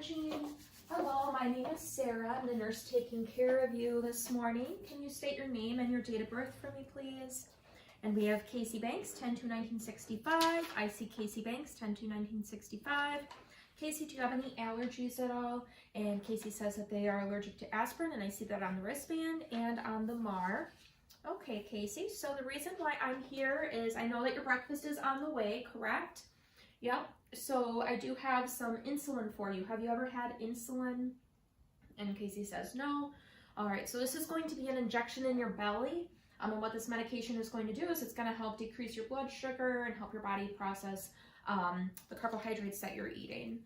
Jean. Hello, my name is Sarah. I'm the nurse taking care of you this morning. Can you state your name and your date of birth for me, please? And we have Casey Banks, 10/2/1965. I see Casey Banks, 10/2/1965. Casey, do you have any allergies at all? And Casey says that they are allergic to aspirin, and I see that on the wristband and on the MAR. Okay, Casey, so the reason why I'm here is I know that your breakfast is on the way, correct? Yep, so I do have some insulin for you. Have you ever had insulin? And Casey says no. All right, so this is going to be an injection in your belly. And what this medication is going to do is it's going to help decrease your blood sugar and help your body process the carbohydrates that you're eating.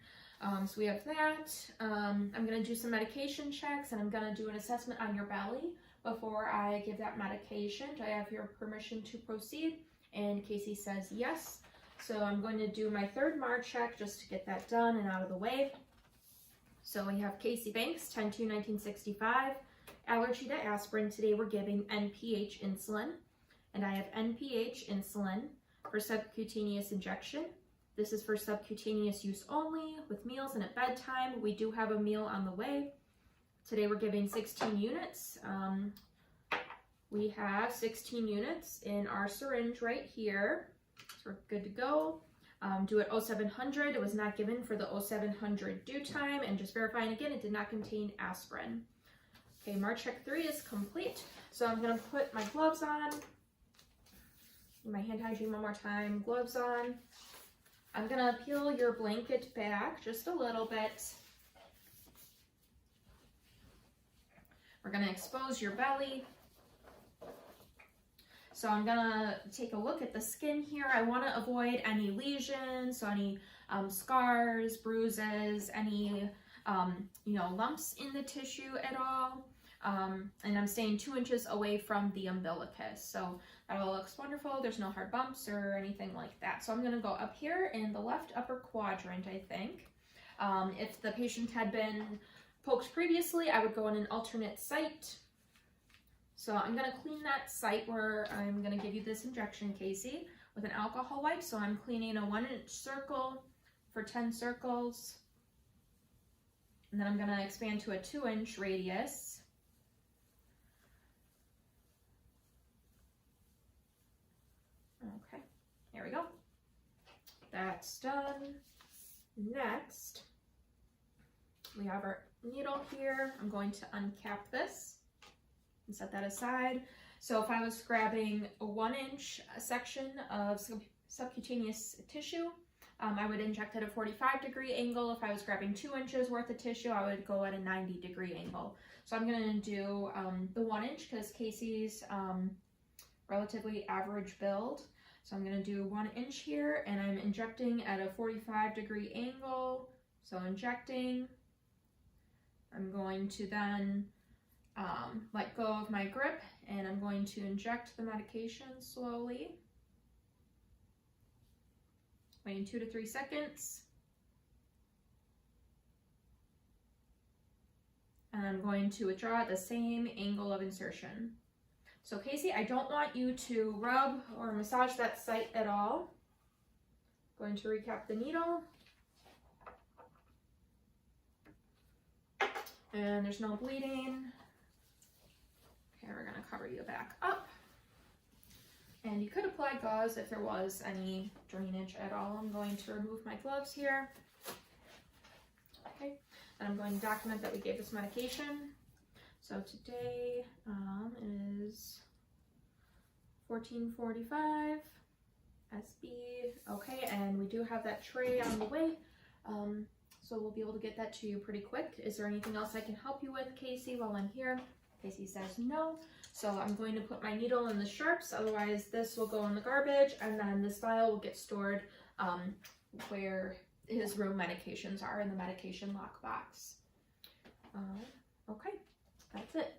So we have that. I'm going to do some medication checks, and I'm going to do an assessment on your belly before I give that medication. Do I have your permission to proceed? And Casey says yes. So I'm going to do my third MAR check just to get that done and out of the way. So we have Casey Banks, 10/2/1965. Allergy to aspirin. Today we're giving NPH insulin. And I have NPH insulin for subcutaneous injection. This is for subcutaneous use only with meals and at bedtime. We do have a meal on the way. Today we're giving 16 units. We have 16 units in our syringe right here. So we're good to go. Do it 0700. It was not given for the 0700 due time. And just verifying again, it did not contain aspirin. Okay, MAR check 3 is complete. So I'm going to put my gloves on. My hand hygiene one more time. Gloves on. I'm going to peel your blanket back just a little bit. We're going to expose your belly. So I'm going to take a look at the skin here. I want to avoid any lesions, so any scars, bruises, any lumps in the tissue at all. And I'm staying 2 inches away from the umbilicus. So that all looks wonderful. There's no hard bumps or anything like that. So I'm going to go up here in the left upper quadrant, I think. If the patient had been poked previously, I would go in an alternate site. So I'm going to clean that site where I'm going to give you this injection, Casey, with an alcohol wipe. So I'm cleaning a 1-inch circle for 10 circles. And then I'm going to expand to a 2-inch radius. Okay, here we go. That's done. Next, we have our needle here. I'm going to uncap this and set that aside. So if I was grabbing a 1-inch section of subcutaneous tissue, I would inject at a 45-degree angle. If I was grabbing 2 inches worth of tissue, I would go at a 90-degree angle. So I'm going to do the 1-inch because Casey's relatively average build. So I'm going to do 1 inch here, and I'm injecting at a 45-degree angle. So injecting. I'm going to then let go of my grip, and I'm going to inject the medication slowly. Waiting 2 to 3 seconds. And I'm going to withdraw at the same angle of insertion. So Casey, I don't want you to rub or massage that site at all. Going to recap the needle. And there's no bleeding. Okay, we're going to cover you back up. And you could apply gauze if there was any drainage at all. I'm going to remove my gloves here. Okay, and I'm going to document that we gave this medication. So today is 14:45 SB. Okay, and we do have that tray on the way. So we'll be able to get that to you pretty quick. Is there anything else I can help you with, Casey, while I'm here? Casey says no. So I'm going to put my needle in the sharps, otherwise this will go in the garbage, and then this vial will get stored where his room medications are in the medication lockbox. Okay, that's it.